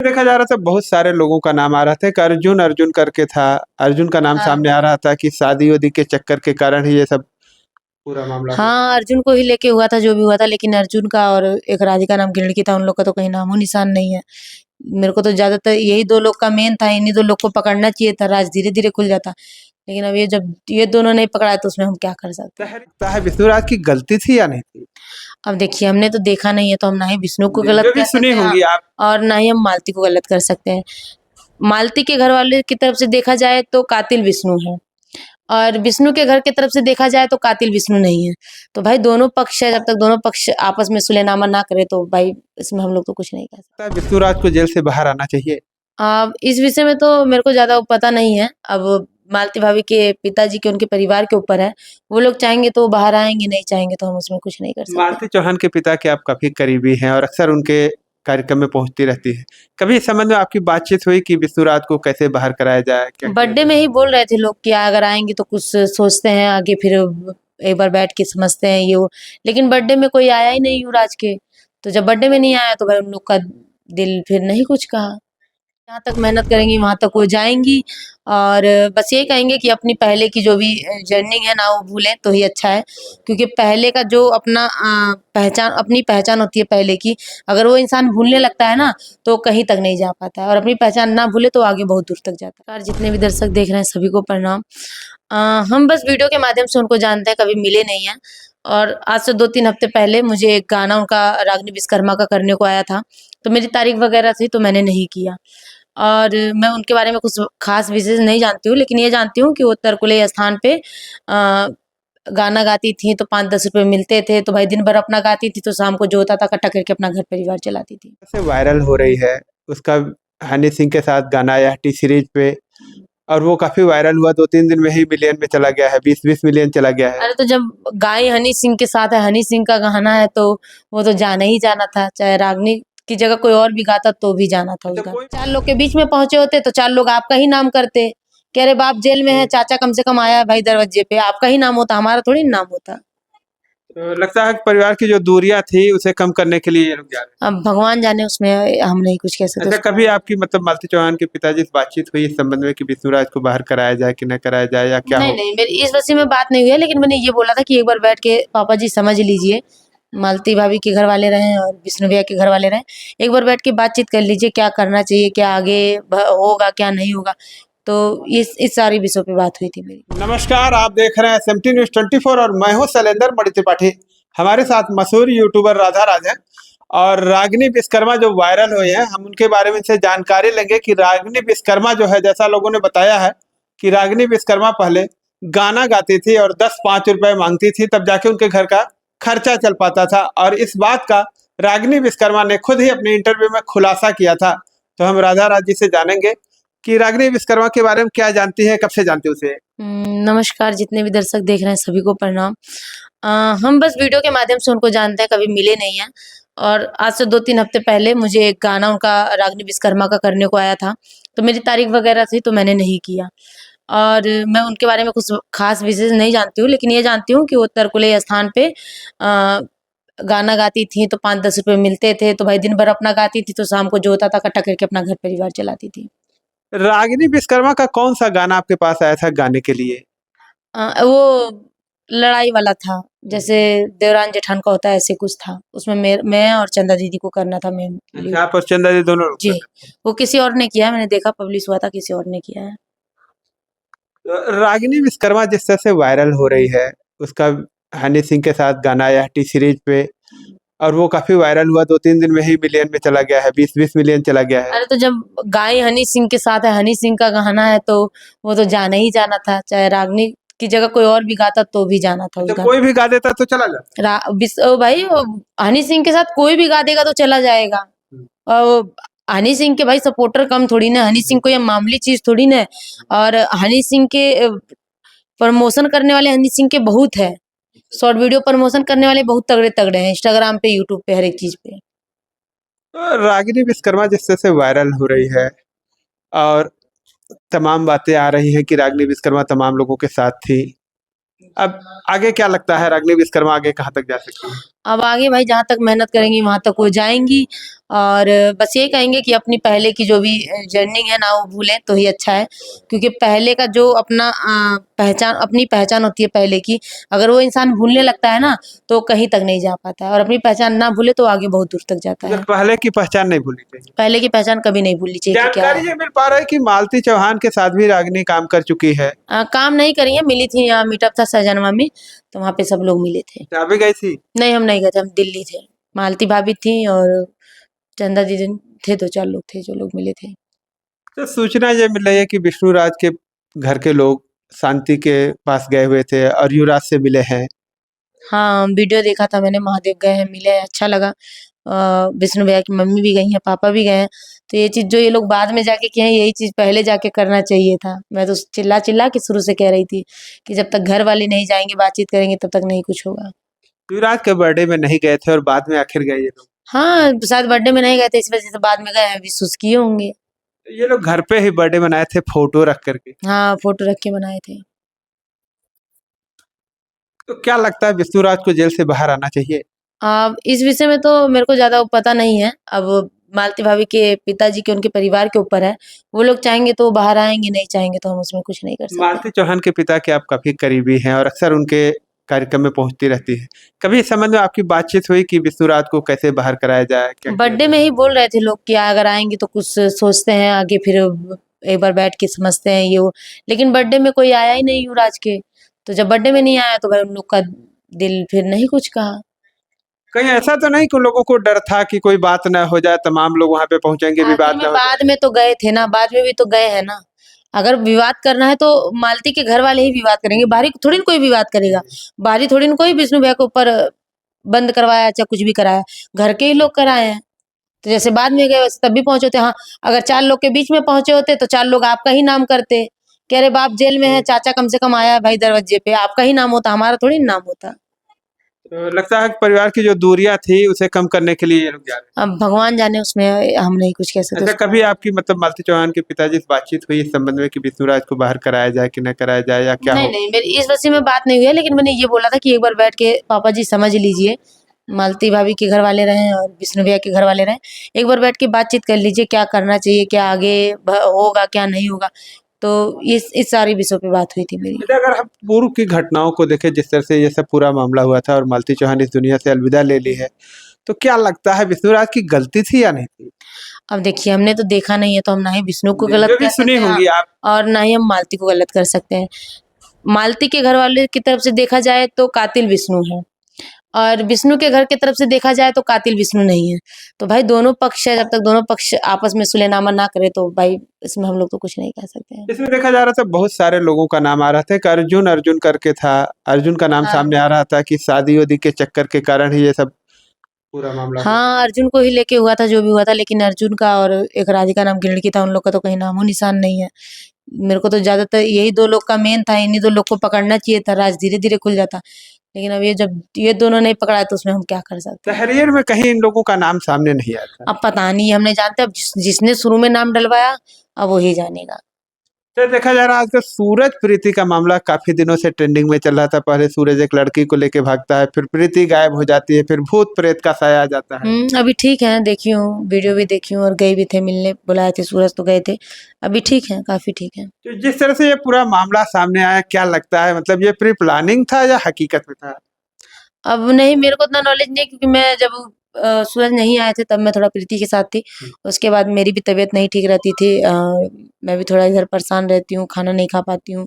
देखा जा रहा था, बहुत सारे लोगों का नाम आ रहा था। एक अर्जुन अर्जुन करके था, अर्जुन का नाम हाँ सामने आ रहा था कि शादी वादी के चक्कर के कारण ही ये सब पूरा मामला हुआ। हाँ, अर्जुन को ही लेके हुआ था जो भी हुआ था, लेकिन अर्जुन का और एक राधिका नाम की लड़की था, उन लोग का तो कहीं नामो निशान नहीं है। मेरे को तो ज्यादातर यही दो लोग का मेन था, इन्हीं दो लोग को पकड़ना चाहिए था, राज धीरे धीरे खुल जाता। लेकिन अब ये जब ये दोनों नहीं पकड़ा तो उसमें हम क्या कर सकते हैं। लगता है विष्णुराज की गलती थी या नहीं थी? अब देखिए, हमने तो देखा नहीं है, तो हम ना ही विष्णु को गलत वीडियो भी कह सुनी सकते हैं होंगी आप। और ना ही हम मालती को गलत कर सकते हैं। मालती के घर वाले की तरफ से देखा जाए तो कातिल विष्णु है, और विष्णु के घर की तरफ से देखा जाए तो कातिल विष्णु नहीं है। तो भाई दोनों पक्ष है, जब तक दोनों पक्ष आपस में सुलहनामा ना करे तो भाई इसमें हम लोग तो कुछ नहीं कर सकते। लगता है विष्णुराज को जेल से बाहर आना चाहिए। अब इस विषय में तो मेरे को ज्यादा पता नहीं है। अब मालती भाभी के पिताजी के, उनके परिवार के ऊपर है। वो लोग चाहेंगे तो वो बाहर आएंगे, नहीं चाहेंगे तो हम उसमें कुछ नहीं कर सकते। मालती चौहान के पिता के आप काफी करीबी हैं और अक्सर उनके कार्यक्रम में पहुंचती रहती है। कभी इस संबंध में आपकी बातचीत हुई कि विष्णुराज को कैसे बाहर कराया जाए, क्या किया बर्थडे जाए? में ही बोल रहे थे लोग कि अगर आएंगे तो कुछ सोचते हैं आगे, फिर एक बार बैठ के समझते हैं ये वो। लेकिन बर्थडे में कोई आया ही नहीं युवराज के, तो जब बर्थडे में नहीं आया तो भाई उन लोग का दिल फिर नहीं कुछ कहा। जहाँ तक मेहनत करेंगी वहां तक वो जाएंगी, और बस यही कहेंगे कि अपनी पहले की जो भी जर्नी है ना वो भूलें तो ही अच्छा है। क्योंकि पहले का जो अपना पहचान, अपनी पहचान होती है पहले की, अगर वो इंसान भूलने लगता है ना तो कहीं तक नहीं जा पाता है, और अपनी पहचान ना भूले तो आगे बहुत दूर तक जाता है। जितने भी दर्शक देख रहे हैं सभी को प्रणाम। हम बस वीडियो के माध्यम से उनको जानते हैं, कभी मिले नहीं हैं। और आज से 2-3 हफ्ते पहले मुझे एक गाना उनका रागनी विश्वकर्मा का करने को आया था, तो मेरी तारीख वगैरह थी तो मैंने नहीं किया। और मैं उनके बारे में कुछ खास विशेष नहीं जानती हूँ, लेकिन ये जानती हूँ कि वो तरकुलई स्थान पे गाना गाती थी तो 5-10 रुपए मिलते थे, तो भाई दिन भर अपना गाती थी तो शाम को जो होता था इकट्ठा करके अपना घर परिवार चलाती थी। से वायरल हो रही है उसका, हनी सिंह के साथ गाना आया टी सीरीज पे, और वो काफी वायरल हुआ। 2-3 दिन में ही मिलियन में चला गया है, 20-20 मिलियन चला गया है। अरे तो जब गाय हनी सिंह के साथ है, हनी सिंह का गाना है, तो वो तो जाना ही जाना था, चाहे रागनी की जगह कोई और भी गाता तो भी जाना था अच्छा, उसका। कोई 4 लोग के बीच में पहुंचे होते तो 4 लोग आपका ही नाम करते, कह रहे बाप जेल में है, चाचा कम से कम आया है भाई दरवाजे पे, आपका ही नाम होता, हमारा थोड़ी नाम होता। लगता है कि परिवार की जो दूरियां थी उसे कम करने के लिए ये लोग जा रहे अब भगवान जाने, उसमें हम नहीं कुछ कह हैं। सकते। अच्छा, कभी आपकी मतलब मालती चौहान के पिताजी से बातचीत हुई इस संबंध में कि विष्णुराज को बाहर कराया जाए कि न कराया जाए, या क्या नहीं हो? नहीं, मेरी इस विषय में बात नहीं हुई है, लेकिन मैंने ये बोला था कि एक बार बैठ के पापा जी समझ लीजिए, मालती भाभी के घर वाले रहे और विष्णु भैया के घर वाले रहे, एक बार बैठ के बातचीत कर लीजिए, क्या करना चाहिए, क्या आगे होगा क्या नहीं होगा। तो इस सारी विषयों पे बात हुई थी मेरी। नमस्कार, आप देख रहे हैं SMT न्यूज 24 और मैं हूं शैलेंद्र मणि त्रिपाठी। हमारे साथ मशहूर यूट्यूबर राधा राज है, और रागिनी विश्वकर्मा जो वायरल हुए हैं, हम उनके बारे में से जानकारी लेंगे कि रागिनी विश्वकर्मा जो है, जैसा लोगों ने बताया है कि रागिनी विश्वकर्मा पहले गाना गाती थी और 10-5 रुपए मांगती थी, तब जाके उनके घर का खर्चा चल पाता था। और इस बात का रागिनी विश्वकर्मा ने खुद ही अपने इंटरव्यू में खुलासा किया था। तो हम राधा राज जी से जानेंगे कि रागिनी विश्वकर्मा के बारे में क्या जानती है, कब से जानती है उसे। नमस्कार, जितने भी दर्शक देख रहे हैं सभी को प्रणाम। हम बस वीडियो के माध्यम से उनको जानते हैं, कभी मिले नहीं हैं। और आज से 2-3 हफ्ते पहले मुझे एक गाना उनका रागनी विश्वकर्मा का करने को आया था, तो मेरी तारीख वगैरह थी तो मैंने नहीं किया। और मैं उनके बारे में कुछ खास विशेष नहीं जानती हूँ, लेकिन ये जानती हूँ कि वो तरकुलई स्थान पे गाना गाती थी तो 5-10 रुपए मिलते थे, तो भाई दिन भर अपना गाती थी तो शाम को जो होता था इकट्ठा करके अपना घर परिवार चलाती थी। रागिनी विश्वकर्मा का कौन सा गाना आपके पास आया था गाने के लिए? वो लड़ाई वाला था, जैसे देवरान जेठान का होता है ऐसे कुछ था। उसमें मैं और चंदा दीदी को करना था मेन लीड। अच्छा, आप और चंदा जी दोनों लोग जी, कर रहे थे। वो किसी और ने किया है, मैंने देखा पब्लिश हुआ था, किसी और ने किया है। तो रागिनी विश्वकर्मा जिस तरह से वायरल हो रही है, उसका हनी सिंह के साथ गाना आया टी सीरीज पे, और वो काफी वायरल हुआ। 2-3 दिन में ही मिलियन में चला गया है, 20-20 मिलियन चला गया है। अरे तो जब गाय हनी सिंह के साथ है, हनी सिंह का गाना है, तो वो तो जाना ही जाना था, चाहे रागनी की जगह कोई और भी गाता तो भी जाना था उस अच्छा, गाने। कोई भी गा देता तो चला जाता। ओ भाई, हनी सिंह के साथ कोई भी गा देगा तो चला जाएगा। और हनी सिंह के भाई सपोर्टर कम थोड़ी ना, हनी सिंह कोई मामूली चीज थोड़ी ना। और हनी सिंह के प्रमोशन करने वाले हनी सिंह के बहुत है, शॉर्ट वीडियो प्रमोशन करने वाले बहुत तगड़े तगड़े हैं, इंस्टाग्राम पे, यूट्यूब पे, हर एक चीज पे। तो रागिनी विश्वकर्मा जिस तरह से वायरल हो रही है, और तमाम बातें आ रही हैं कि रागिनी विश्वकर्मा तमाम लोगों के साथ थी, अब आगे क्या लगता है रागिनी विश्वकर्मा आगे कहाँ तक जा सकती है? अब आगे भाई जहाँ तक मेहनत करेंगी वहां तक वो जाएंगी। और बस यही कहेंगे कि अपनी पहले की जो भी जर्नी है ना वो भूलें तो ही अच्छा है। क्योंकि पहले का जो अपना पहचान, अपनी पहचान होती है पहले की, अगर वो इंसान भूलने लगता है ना तो कहीं तक नहीं जा पाता है। और अपनी पहचान ना भूले तो आगे बहुत दूर तक जाता मतलब है। पहले की पहचान नहीं भूलनी चाहिए। पहले की पहचान कभी नहीं भूलनी चाहिए कि क्या जानकारी है। ये मिल पा रहा है कि मालती चौहान के साथ भी रागिनी काम कर चुकी है। काम नहीं करी है, मिली थी, यहाँ मीटअप था सहजनवा में, तो वहाँ पे सब लोग मिले थे। क्या भी गई थी? नहीं हम नहीं गए थे, हम दिल्ली थे। मालती भाभी थी और चंदा दीदी थे, दो चार लोग थे जो लोग मिले थे। तो सूचना ये मिल रही है कि विष्णु राज के घर के लोग शांति के पास गए हुए थे और युवराज से मिले हैं। हाँ वीडियो देखा था मैंने, महादेव गए हैं, मिले हैं, अच्छा लगा। विष्णु भैया की मम्मी भी गई हैं, पापा भी गए हैं। तो ये चीज जो ये लोग बाद में जाके किए हैं, यही चीज पहले जाके करना चाहिए था। मैं तो चिल्ला चिल्ला के शुरू से कह रही थी कि जब तक घर वाले नहीं जाएंगे बातचीत करेंगे तब तक नहीं कुछ होगा। युवराज के बर्थडे में नहीं गए थे और बाद में आखिर गए ये लोग। हाँ शायद बर्थडे में नहीं गए थे इस वजह से बाद में गए हैं, विश्वास किए होंगे। ये लोग घर पे ही बर्थडे मनाए थे फोटो रख करके। हाँ फोटो रख के बनाए थे। तो क्या लगता है विष्णु राज को जेल से बाहर आना चाहिए? अब इस विषय में तो मेरे को ज्यादा पता नहीं है। अब मालती भाभी के पिताजी के, उनके परिवार के ऊपर है। वो लोग चाहेंगे तो बाहर आएंगे, नहीं चाहेंगे तो हम उसमें कुछ नहीं कर सकते। मालती चौहान के पिता के आप काफी करीबी हैं और अक्सर उनके कार्यक्रम में पहुंचती रहती है। कभी इस संबंध में आपकी बातचीत हुई कि विष्णु राज को कैसे बाहर कराया जाए? क्या बर्थडे में ही बोल रहे थे लोग कि अगर आएंगे तो कुछ सोचते हैं आगे, फिर एक बार बैठ के समझते हैं ये वो। लेकिन बर्थडे में कोई आया ही नहीं युवराज के, तो जब बर्थडे में नहीं आया तो भाई उन लोग का दिल फिर नहीं कुछ कहा। कहीं ऐसा तो नहीं कि लोगों को डर था कि कोई बात न हो जाए, तमाम लोग वहां पे पहुंचेंगे, आखिर विवाद में न हो बाद जाए? में तो गए थे ना, बाद में भी तो गए हैं ना। अगर विवाद करना है तो मालती के घर वाले ही विवाद करेंगे, बाहरी थोड़ी ना कोई विवाद करेगा। बाहरी थोड़ी ना कोई विष्णु भैया के ऊपर बंद करवाया चाहे कुछ भी कराया, घर के ही लोग कराए हैं। तो जैसे बाद में गए वैसे तब भी पहुंचे होते। हाँ अगर चार लोग के बीच में पहुंचे होते तो चार लोग आपका ही नाम करते कि अरे बाप जेल में है, चाचा कम से कम आया है भाई दरवाजे पे, आपका ही नाम होता, हमारा थोड़ी नाम होता। तो लगता है कि परिवार की जो दूरियां थी उसे कम करने के लिए ये लोग जा रहे अब भगवान जाने, उसमें हम नहीं कुछ कह हैं। सकते अच्छा, उसको। कभी आपकी मतलब मालती चौहान के पिताजी से बातचीत हुई इस संबंध में कि विष्णु राज को बाहर कराया जाए कि न कराया जाए या क्या नहीं हो? नहीं मेरी इस विषय में बात नहीं हुई है, लेकिन मैंने ये बोला था कि एक बार बैठ के पापा जी समझ लीजिए, मालती भाभी के घर वाले रहे और विष्णु भैया के घर वाले रहे, एक बार बैठ के बातचीत कर लीजिए क्या करना चाहिए, क्या आगे होगा क्या नहीं होगा। तो इस सारी विषयों पे बात हुई थी मेरी। अच्छा, अगर हम पूर्व की घटनाओं को देखें, जिस तरह से ये सब पूरा मामला हुआ था और मालती चौहान इस दुनिया से अलविदा ले ली है, तो क्या लगता है विष्णु राज की गलती थी या नहीं थी? अब देखिए हमने तो देखा नहीं है, तो हम ना ही विष्णु को गलत वीडियो भी कह सुनी सकते हैं होंगी आप। और ना ही हम मालती को गलत कर सकते हैं। मालती के घर वाले की तरफ से देखा जाए तो कातिल विष्णु है, और विष्णु के घर की तरफ से देखा जाए तो कातिल विष्णु नहीं है। तो भाई दोनों पक्ष है, जब तक दोनों पक्ष आपस में सुलहनामा ना करे तो भाई इसमें हम लोग तो कुछ नहीं कह सकते हैं। इसमें देखा जा रहा था बहुत सारे लोगों का नाम आ रहा था, एक अर्जुन अर्जुन करके था, अर्जुन का नाम हाँ सामने आ रहा था कि शादी वादी के चक्कर के कारण ही ये सब पूरा मामला हुआ। हाँ अर्जुन को ही लेके हुआ था जो भी हुआ था, लेकिन अर्जुन का और एक राधिका नाम की लड़की था, उन लोग का तो कहीं नामो निशान नहीं है। मेरे को तो ज्यादातर यही दो लोग का मेन था, इन्हीं दो लोग को पकड़ना चाहिए था, राज धीरे धीरे खुल जाता। लेकिन अब ये जब ये दोनों नहीं पकड़ा तो उसमें हम क्या कर सकते हैं। तहरीर में कहीं इन लोगों का नाम सामने नहीं आया था। अब पता नहीं, हम नहीं जानते। अब जिसने शुरू में नाम डलवाया अब वही जानेगा। तो देखा जा रहा है आजकल सूरज प्रीति का मामला काफी दिनों से ट्रेंडिंग में चल रहा था। पहले सूरज एक लड़की को लेके भागता है, फिर प्रीति गायब हो जाती है, फिर भूत प्रेत का साया आ जाता है। अभी ठीक है, देखी हूँ, वीडियो भी देखी हूँ और गए भी थे मिलने, बुलाए थे सूरज तो गए थे। अभी ठीक है, काफी ठीक है। तो जिस तरह से ये पूरा मामला सामने आया, क्या लगता है मतलब ये प्री प्लानिंग था या हकीकत में था? अब नहीं मेरे को उतना नॉलेज नहीं, क्योंकि मैं जब सूरज नहीं आए थे तब मैं थोड़ा प्रीति के साथ थी। उसके बाद मेरी भी तबीयत नहीं ठीक रहती थी। मैं भी थोड़ा इधर परेशान रहती हूँ, खाना नहीं खा पाती हूँ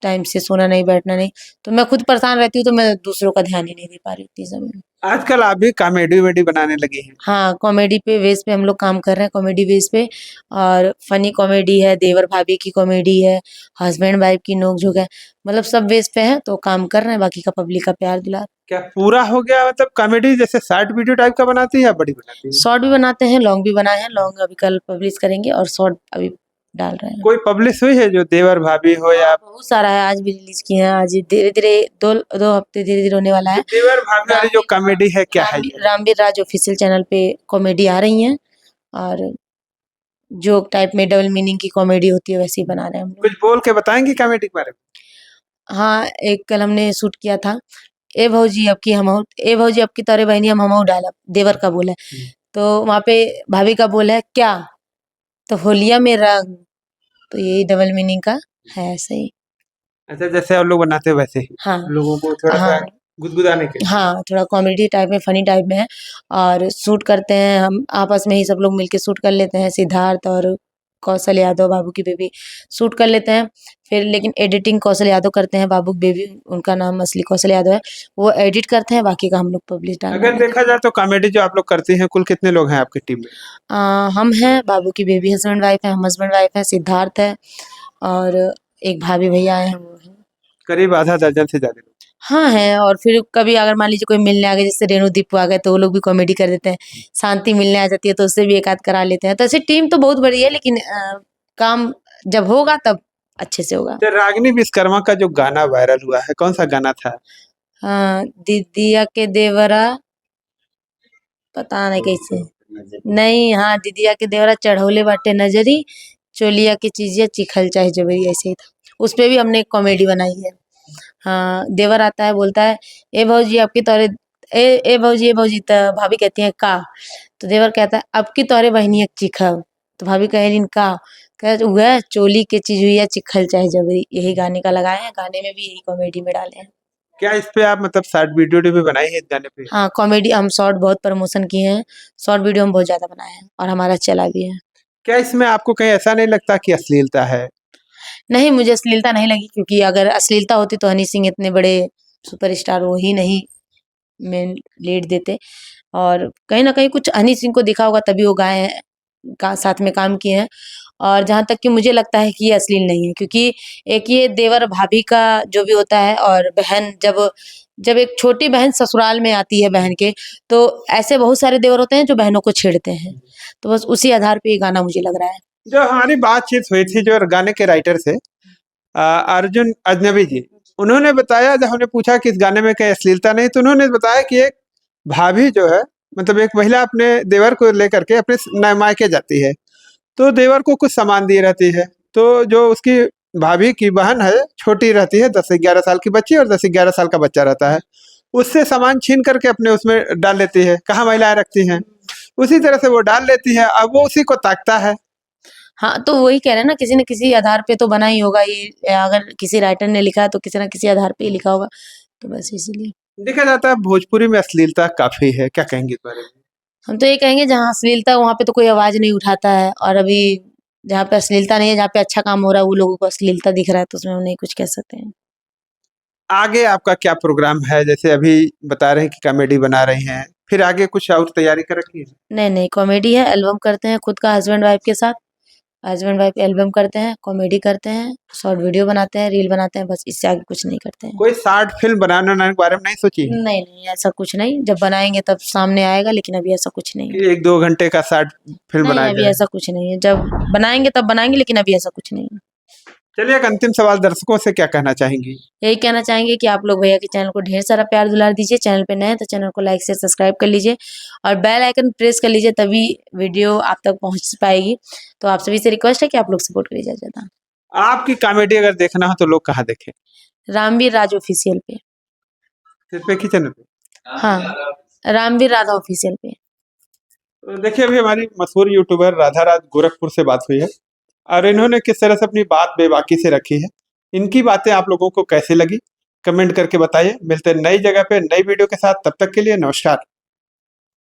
टाइम से, सोना नहीं बैठना नहीं, तो मैं खुद परेशान रहती हूँ, तो मैं दूसरों का ध्यान ही नहीं दे पा रही थी समय। आजकल आप भी कॉमेडी वेडी बनाने लगी हैं। हाँ कॉमेडी पे बेस पे हम लोग काम कर रहे हैं, कॉमेडी बेस पे। और फनी कॉमेडी है, देवर भाभी की कॉमेडी है, हस्बैंड वाइफ की नोकझोंक है, मतलब सब बेस पे है, तो काम कर रहे हैं। बाकी का पब्लिक का प्यार दुलार। क्या पूरा हो गया मतलब कॉमेडी जैसे शॉर्ट वीडियो टाइप का बनाती है या बड़ी बनाती है? शॉर्ट भी बनाते हैं, लॉन्ग भी बनाए हैं। लॉन्ग अभी कल पब्लिश करेंगे और शॉर्ट अभी डाल रहे हैं। कोई पब्लिश हुई है जो देवर भाभी हो या? बहुत सारा है, आज भी रिलीज किए हैं। आज धीरे धीरे दो हफ्ते धीरे धीरे होने वाला है। देवर भाभी वाली जो कॉमेडी है क्या है ये? रामवीर राज ऑफिशियल चैनल पे कॉमेडी आ रही हैं, और जोक टाइप में डबल मीनिंग की कॉमेडी होती है वैसे ही बना रहे हैं हम लोग। कुछ बोल के बताएंगे कॉमेडी के बारे में? हाँ एक कल हमने शूट किया था, ए भौजी अब की हम ए भौजी अब की तोरे बहनी हम डाला, देवर का बोल है। तो वहाँ पे भाभी का बोल है क्या, तो होलिया में रंग, तो यही डबल मीनिंग का है ऐसे ही। अच्छा, जैसे और लोग बनाते हैं वैसे ही हाँ लोगों को थोड़ा सा हाँ गुदगुदाने के लिए। हाँ, थोड़ा कॉमेडी टाइप में, फनी टाइप में है। और शूट करते हैं हम आपस में ही, सब लोग मिलके शूट कर लेते हैं, सिद्धार्थ और कौशल यादव, बाबू की बेबी शूट कर लेते हैं। फिर लेकिन एडिटिंग कौशल यादव करते हैं, बाबू की बेबी उनका नाम असली कौशल यादव है, वो एडिट करते हैं, बाकी का हम लोग पब्लिश डाल अगर देखा जाए तो कॉमेडी जो आप लोग करती हैं, कुल कितने लोग हैं आपकी टीम में? हम हैं, बाबू की बेबी हस्बैंड वाइफ है, हम हस्बैंड वाइफ है, सिद्धार्थ है और एक भाभी भैया हैं वो है। करीब आधा दर्जन से ज्यादा लोग। हाँ है, और फिर कभी अगर मान लीजिए कोई मिलने आ गए, जैसे रेणु दीपू आ गए, तो वो लोग भी कॉमेडी कर देते हैं। शांति मिलने आ जाती है तो उससे भी एक आध करा लेते हैं। तो ऐसे टीम तो बहुत बड़ी है, लेकिन काम जब होगा तब अच्छे से होगा। तो रागिनी विश्वकर्मा का जो गाना वायरल हुआ है, कौन सा गाना था? दीदिया के देवरा, पता नहीं कैसे, नहीं, हाँ, दीदिया के देवरा चढ़ौले बाटे नजरी, चोलिया की चीजिया चिखल चाहे जबरी, ऐसे ही था। उस पे भी हमने एक कॉमेडी बनाई है। हाँ, देवर आता है, बोलता है ए भौजी आपकी तोरे, ए भौजी, ए भौजी, तो भाभी कहती है का, तो देवर कहता है अब की तोरे बहनी एक चिखल, तो भाभी कहेलिन का, कह वह चोली के चीज हुई है चिखल चाहे जबरी, यही गाने का लगाए हैं, गाने में भी यही कॉमेडी में डाले हैं। क्या इस पे आप मतलब शॉर्ट वीडियो भी बनाई है इस गाने पे? हाँ, कॉमेडी हम शॉर्ट बहुत प्रमोशन किए हैं, शॉर्ट वीडियो हम बहुत ज्यादा बनाए हैं और हमारा चला भी है। क्या इसमें आपको कहीं ऐसा नहीं लगता कि अश्लीलता है? नहीं, मुझे अश्लीलता नहीं लगी, क्योंकि अगर अश्लीलता होती तो हनी सिंह इतने बड़े सुपरस्टार वो ही नहीं मेन लीड देते। और कहीं न कहीं कुछ हनी सिंह को दिखा होगा तभी वो गाए हैं, का साथ में काम किए हैं। और जहाँ तक कि मुझे लगता है कि ये अश्लील नहीं है, क्योंकि एक ये देवर भाभी का जो भी होता है, और बहन जब जब एक छोटी बहन ससुराल में आती है बहन के, तो ऐसे बहुत सारे देवर होते हैं जो बहनों को छेड़ते हैं। तो बस उसी आधार पे ये गाना मुझे लग रहा है। जो हमारी बातचीत हुई थी जो गाने के राइटर से अर्जुन अजनबी जी, उन्होंने बताया, जब हमने पूछा कि इस गाने में कहीं अश्लीलता नहीं, तो उन्होंने बताया कि एक भाभी जो है, मतलब एक महिला अपने देवर को लेकर के अपने मायके जाती है, तो देवर को कुछ सामान दी रहती है, तो जो उसकी भाभी की बहन है, छोटी रहती है, 10 से 11 साल की बच्ची और 10 से 11 साल का बच्चा रहता है, उससे सामान छीन करके अपने उसमें डाल लेती है। कहाँ महिलाएं रखती हैं, उसी तरह से वो डाल लेती है। अब वो उसी को ताकता है। हाँ, तो वही कह रहे हैं ना, किसी न किसी आधार पे तो बना ही होगा ये, अगर किसी राइटर ने लिखा है तो किसी न किसी आधार पे ही लिखा होगा, तो बस इसीलिए। देखा जाता है भोजपुरी में अश्लीलता काफी है, क्या कहेंगे इस बारे में? हम तो ये कहेंगे जहाँ अश्लीलता वहाँ पे तो कोई आवाज नहीं उठाता है, और अभी जहाँ पे अश्लीलता नहीं है, जहाँ पे अच्छा काम हो रहा है, वो लोगों को अश्लीलता दिख रहा है, तो उसमें हम नहीं कुछ कह सकते हैं। आगे आपका क्या प्रोग्राम है? जैसे अभी बता रहे हैं कि कॉमेडी बना रही हैं, फिर आगे कुछ और तैयारी कर रखी है? नहीं, कॉमेडी है, एल्बम करते हैं खुद का हस्बैंड वाइफ के साथ, हस्बैंड वाइफ एल्बम करते हैं, कॉमेडी करते हैं, शॉर्ट वीडियो बनाते हैं, रील बनाते हैं, बस इससे आगे कुछ नहीं करते हैं। कोई शॉर्ट फिल्म बनाने के बारे में नहीं सोची है? नहीं, ऐसा कुछ नहीं, जब बनाएंगे तब सामने आएगा, लेकिन अभी ऐसा कुछ नहीं है। कि 1-2 घंटे का शॉर्ट फिल्म नहीं, बनाया अभी जाए? ऐसा कुछ नहीं है, जब बनाएंगे तब बनाएंगे, लेकिन अभी ऐसा कुछ नहीं है। चलिए, एक अंतिम सवाल, दर्शकों से क्या कहना चाहेंगी? यही कहना चाहेंगे कि आप लोग भैया के चैनल को ढेर सारा प्यार दुलार दीजिए, चैनल पे नए हैं तो चैनल को लाइक से सब्सक्राइब कर लीजिए, और बेल आइकन प्रेस कर लीजिए, तभी वीडियो आप तक पहुंच पाएगी। तो आप सभी से रिक्वेस्ट है कि आप लोग सपोर्ट करिए ज़्यादा। आपकी कॉमेडी अगर देखना हो तो लोग कहाँ देखें? रामवीर राज ऑफिशियल पे। सिर्फ एक ही चैनल पे? हाँ, रामवीर राधा ऑफिशियल पे। तो देखिए, अभी हमारी मशहूर यूट्यूबर राधा राज गोरखपुर से बात हुई है, और इन्होंने किस तरह से अपनी बात बेबाकी से रखी है। इनकी बातें आप लोगों को कैसे लगी, कमेंट करके बताइए। मिलते हैं नई जगह पे नई वीडियो के साथ, तब तक के लिए नमस्कार।